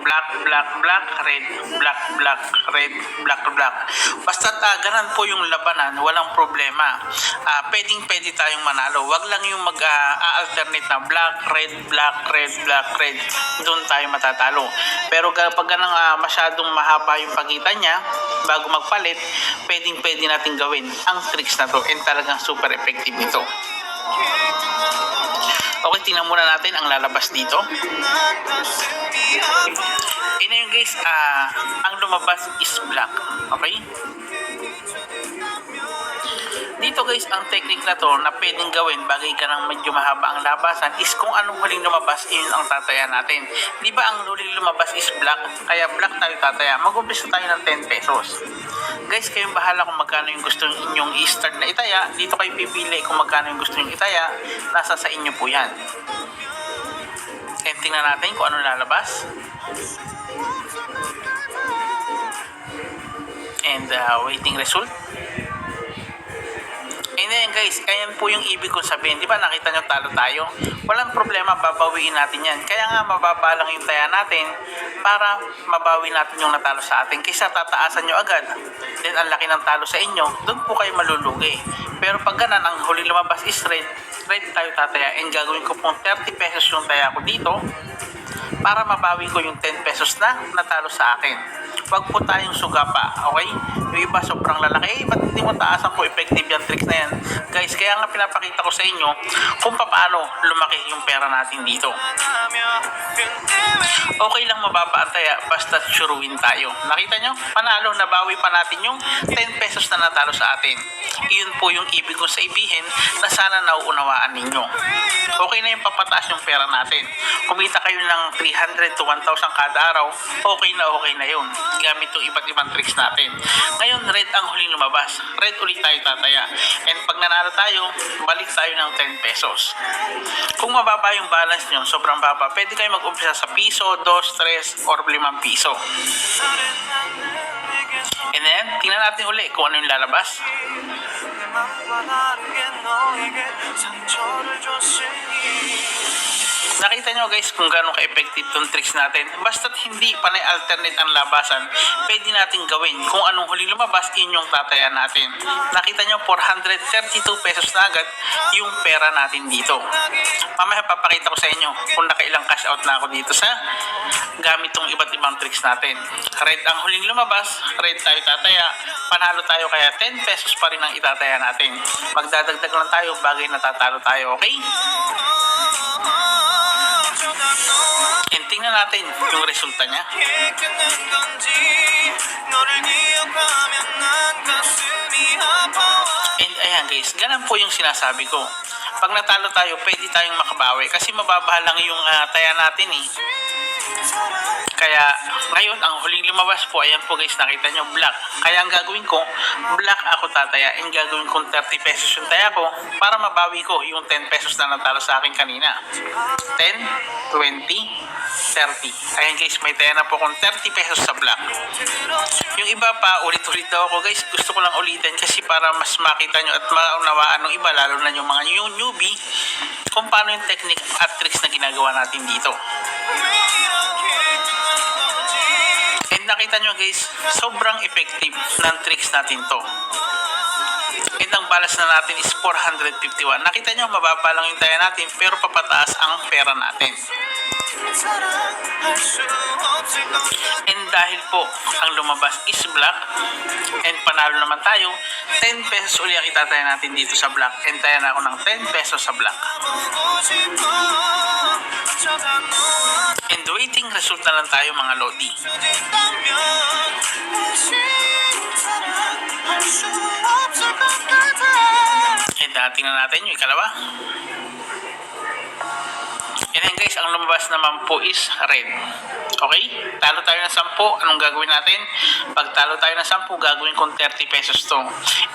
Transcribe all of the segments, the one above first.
black, black, black, red, black, black, red, black, black. Basta ganun po yung labanan, walang problema. Pwede tayong manalo. Wag lang yung mag-alternate na black, red, black, red, black, red. Doon tayo matatalo. Pero kapag masyadong mahaba yung pagitan niya, bago magpalit, pwede natin gawin ang tricks na to, and talagang super effective nito. Okay, tingnan muna natin ang lalabas dito. Yun guys, ang lumabas is black. Okay? Dito guys, ang technique na to na pwedeng gawin bagay ka ng medyo mahaba ang labasan is kung anong huling lumabas, yun ang tataya natin. Di ba ang huling lumabas is black? Kaya black tayo tataya. Mag-umpisa tayo ng 10 pesos. Guys, kayong bahala kung magkano yung gusto inyong i-start na itaya. Dito kayo pipili kung magkano yung gusto inyong itaya. Nasa sa inyo po yan. And tingnan natin kung ano lalabas. And waiting result. And then guys, ayan po yung ibig kong sabihin. Di ba nakita nyo talo tayo? Walang problema, babawiin natin yan. Kaya nga mababa lang yung taya natin para mabawi natin yung natalo sa atin. Kaysa tataasan nyo agad, then ang laki ng talo sa inyo, doon po kayo malulugi. Pero pag ganan, ang huling lumabas is red, red tayo tataya. And gagawin ko pong 30 pesos yung taya ko dito para mabawi ko yung 10 pesos na natalo sa akin. Wag po tayong suga pa, okay? Yung iba sobrang lalaki, ba't hindi mo taasan po effective yung tricks na yan? Guys, kaya nga pinapakita ko sa inyo kung paano lumaki yung pera natin dito. Okay lang mababa ang taya, basta suruin tayo. Nakita nyo? Panalo, nabawi pa natin yung 10 pesos na natalo sa atin. Iyon po yung ibig kong sabihin na sana nauunawaan ninyo. Okay na yung papataas yung pera natin. Kumita kayo ng 300 to 1,000 kada araw, okay na yun. Gamit yung iba't ibang tricks natin. Ngayon, red ang huling lumabas. Red ulit tayo tataya. And pag nanalo tayo, balik tayo ng 10 pesos. Kung mababa yung balance nyo, sobrang baba, pwede kayo mag-umpisa sa piso, 2, 3, or 5 piso. And then, tingnan natin uli kung ano yung lalabas. Nakita nyo guys kung gano'ng ka-effective itong tricks natin. Basta't hindi panay alternate ang labasan, pwede natin gawin. Kung anong huling lumabas, yun yung tatayaan natin. Nakita nyo, 432 pesos na agad yung pera natin dito. Mamaya papakita ko sa inyo kung nakailang cash out na ako dito sa gamit tong iba't ibang tricks natin. Red ang huling lumabas, red tayo tataya. Panalo tayo, kaya 10 pesos pa rin ang itataya natin. Magdadagdag lang tayo, bagay natatalo tayo, okay? And tingnan natin yung resulta niya. And ayan guys, ganun po yung sinasabi ko. Pag natalo tayo, pwede tayong makabawi kasi mababa lang yung taya natin eh. Kaya ngayon, ang huling lumabas po, ayan po guys, nakita nyo, black. Kaya ang gagawin ko, black ako tataya, and gagawin kong 30 pesos yung taya ko para mabawi ko yung 10 pesos na natalo sa akin kanina. 10, 20, 30. Ayan guys, may taya na po kung 30 pesos sa black. Yung iba pa, ulit-ulit daw ako guys, gusto ko lang ulitin kasi para mas makita nyo at maunawaan ng iba, lalo na yung mga newbie, kung paano yung technique at tricks na ginagawa natin dito. And nakita nyo guys, sobrang effective ng tricks natin to. And ang balas na natin is 451. Nakita nyo, mababa lang yung taya natin pero papataas ang pera natin. And dahil po ang lumabas is black and panalo naman tayo, 10 pesos uli ang itataya natin dito sa black. And taya na ako ng 10 pesos sa black. And waiting result na lang tayo mga lodi. And tingnan natin yung ikalawa. And then guys, ang lumabas naman po is red. Okay? Talo tayo ng 10. Anong gagawin natin? Pag talo tayo ng 10, gagawin kong 30 pesos to.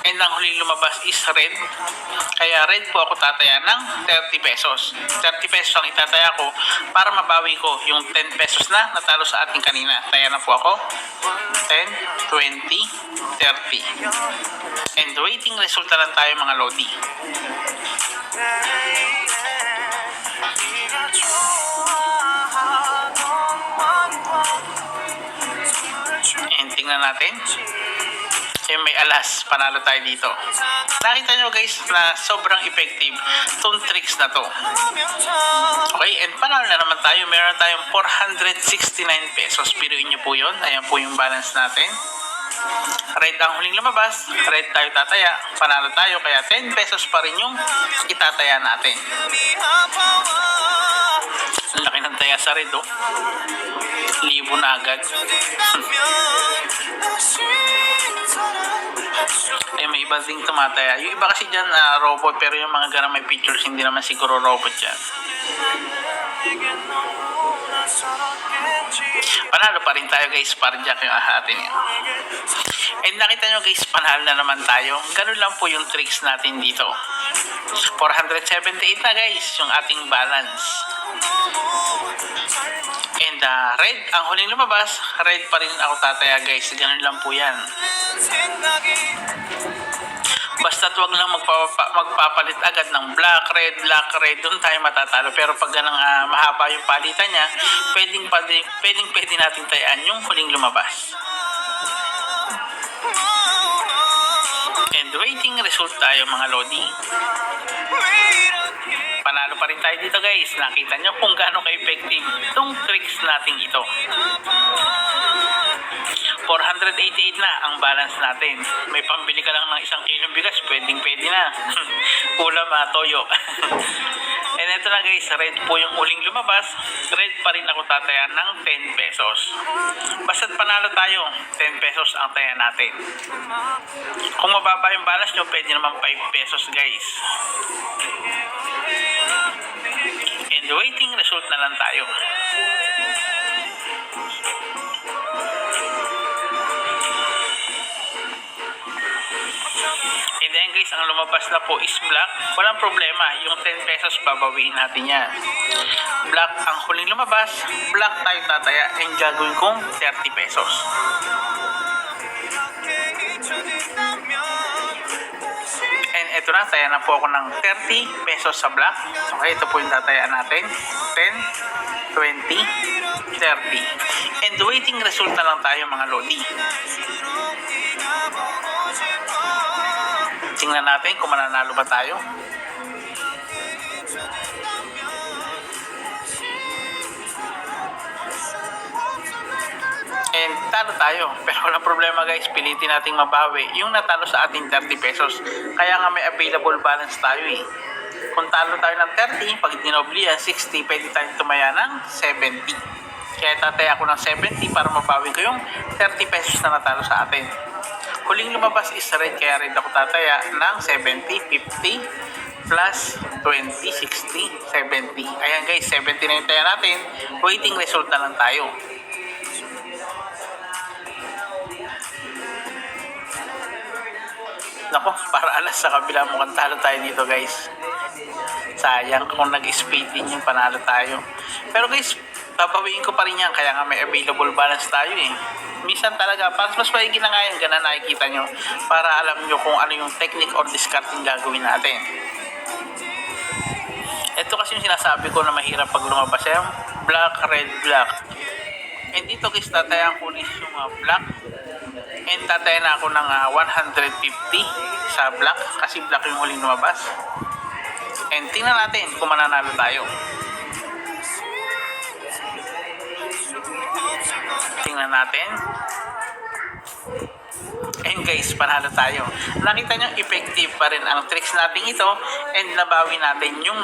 And ang huling lumabas is red. Kaya red po ako tataya ng 30 pesos. 30 pesos ang itataya ko para mabawi ko yung 10 pesos na natalo sa ating kanina. Taya na po ako. 10, 20, 30. And waiting result na lang tayo mga lodi. 좋아하던 말 tingnan natin. May alas, panalo tayo dito. Nakita nyo guys na sobrang effective itong tricks na to. Okay, and panalo na naman tayo. Meron tayong 469 pesos. Biruin nyo po yun. Ayan po yung balance natin. Red ang huling lumabas. Red tayo tataya. Panalo tayo. Kaya 10 pesos pa rin yung itataya natin. Ang laki ng taya sa red, oh. Libo na agad. Ay, may iba ding tumataya. Yung iba kasi dyan, robot, pero yung mga ganang may pictures, hindi naman siguro robot yan. Panalo pa rin tayo guys, parjak yung ahatin yan. And nakita nyo guys, panalo na naman tayo. Ganun lang po yung tricks natin dito. 478 na guys, yung ating balance. And red, ang huling lumabas, red pa rin ako tataya guys. Ganun lang po yan. Basta't wag lang magpapalit agad ng black, red, doon tayo matatalo. Pero pag ganang mahaba yung palitan niya, pwede natin tayaan yung huling lumabas. And waiting result tayo mga lodi. Panalo pa rin tayo dito guys. Nakita nyo kung gaano ka-effective itong tricks natin ito. 488 na ang balance natin. May pambili ka lang ng 1 kilong bigas, pwede na. Ulam, toyo. And ito na guys, red po yung uling lumabas. Red pa rin ako tataya ng 10 pesos. Basta't panalo tayo, 10 pesos ang taya natin. Kung mababa yung balance nyo, pwede naman 5 pesos guys. And waiting result na lang tayo. And then guys, ang lumabas na po is black. Walang problema, yung 10 pesos babawiin natin yan. Black ang huling lumabas, black tayo tataya, and gagawin kong 30 pesos. And ito na, taya na po ako ng 30 pesos sa black. Okay, ito po yung tatayaan natin. 10, 20, 30. And waiting result na lang tayo mga lodi. Tingnan natin kung mananalo ba tayo. And talo tayo. Pero walang problema guys, pilitin nating mabawi yung natalo sa ating 30 pesos. Kaya nga may available balance tayo eh. Kung talo tayo ng 30, pag dinobli yan 60, pwede tayong tumaya ng 70. Kaya tataya ako ng 70 para mabawi ko yung 30 pesos na natalo sa atin. Huling lumabas is red, kaya red ako tataya ng 70, 50, plus 20, 60, 70. Ayan guys, 70 na yung taya natin. Waiting result na lang tayo. Nako, para alas sa kabila, mukhang talo tayo dito guys. Sayang kung nag-speed din yung panalo tayo. Pero guys, babawiin ko pa rin yan, kaya nga may available balance tayo eh. Minsan talaga, mas maigi na nga yung gana nakikita nyo para alam nyo kung ano yung technique or discarding gagawin natin. Ito kasi yung sinasabi ko na mahirap pag lumabas yung black, red, black. And dito guys, tatayan ko ulit yung black. And tatayan na ako ng 150 sa black kasi black yung huling lumabas. And tingnan natin kung mananalo tayo. Tingnan natin. And guys, panalo tayo. Nakita nyo, effective pa rin ang tricks natin ito and nabawi natin yung